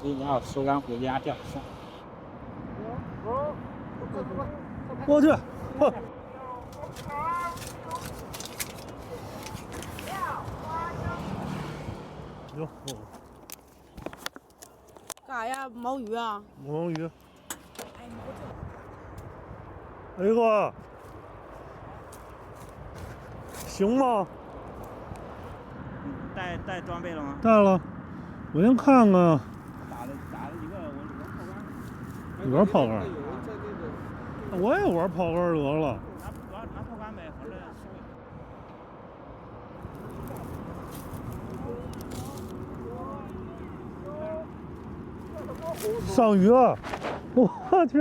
你要手赶回家钓上。我去，哟，干啥呀？毛鱼啊？毛鱼。雷哥，行吗？带装备了吗？带了，我先看看。打了一个，我你玩炮杆？我也玩炮杆得了。拿炮杆呗，或者上鱼了！我去！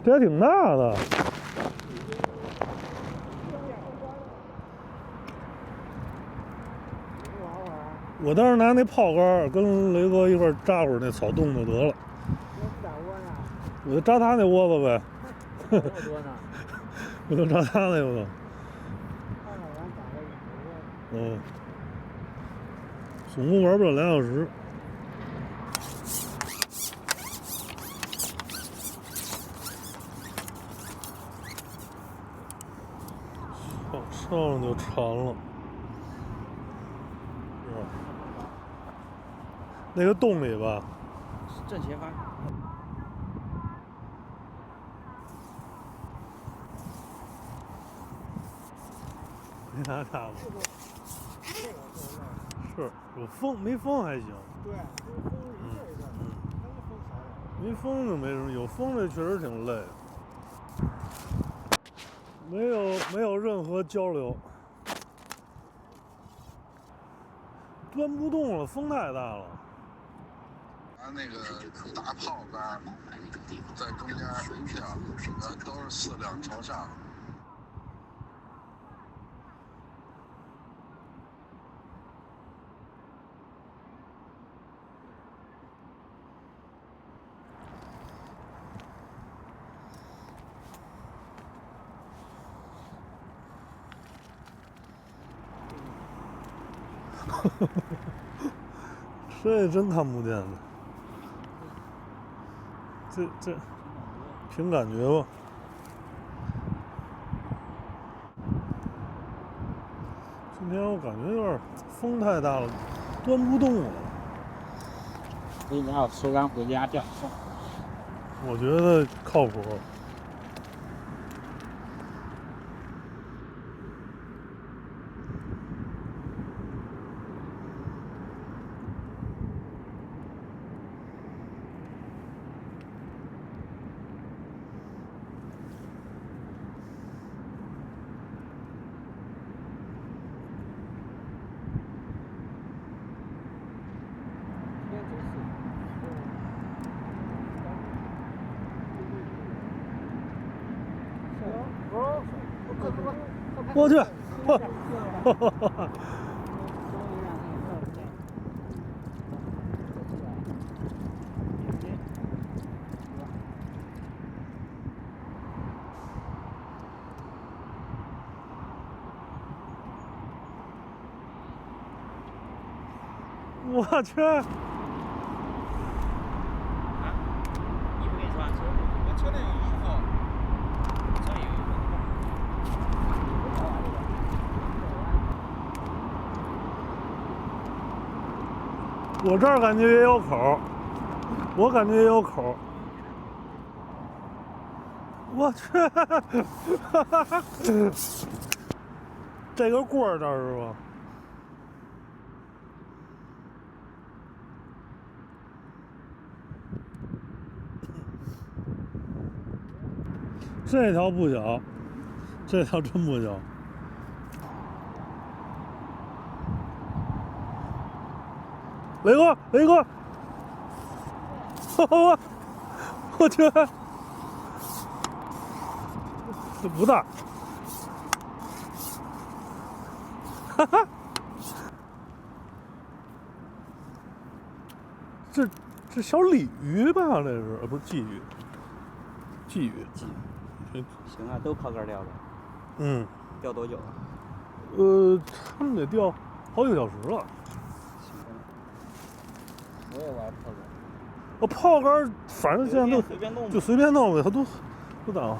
这还挺大的。我当时拿那炮杆跟雷哥一块扎会儿那草洞就得了。我就扎他那窝子呗。我就扎他那个。总共玩不了2小时。上来就馋了。那个洞里吧，正前方。没拿卡吗？是有风，没风还行。对，有风一阵一阵，它那风少点。没风就没什么，有风这确实挺累的。没有任何交流，端不动了，风太大了。拿那个大炮杆在中间吊，都是4两朝上。这真看不见的，这凭感觉吧。今天我感觉有点风太大了，端不动了。你要手赶回家钓上。我觉得靠谱。我去，我去！衣服给你穿，我车里有衣服。车里有衣服。我这儿感觉也有口，我感觉也有口。我去，这个棍儿这儿是吧？这条不小，这条真不小。雷哥，雷哥，我去，这不大，哈哈，这小鲤鱼吧？这是不是鲫鱼？鲫鱼。行啊，都炮杆钓的。嗯。钓多久啊？他们得钓好几个小时了。我也玩泡杆。我泡杆，反正现在都随便弄，就随便弄呗，它都不挡。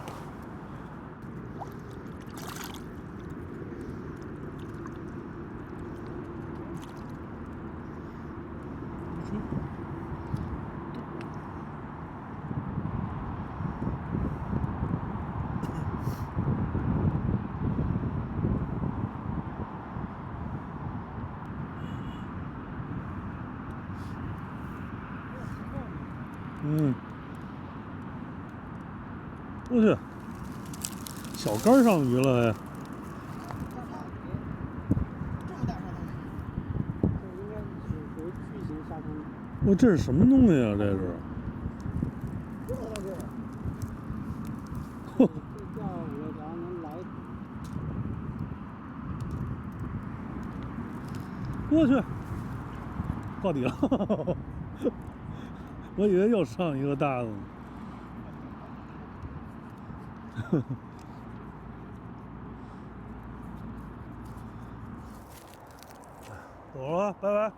我去，小竿上鱼了哎！这么大沙滩，这应该是属于巨型沙滩。我这是什么东西啊？这是？这么大个儿。嚯！这钓5条能来。我去，到底了！我以为又上一个大的呢。走了，拜拜。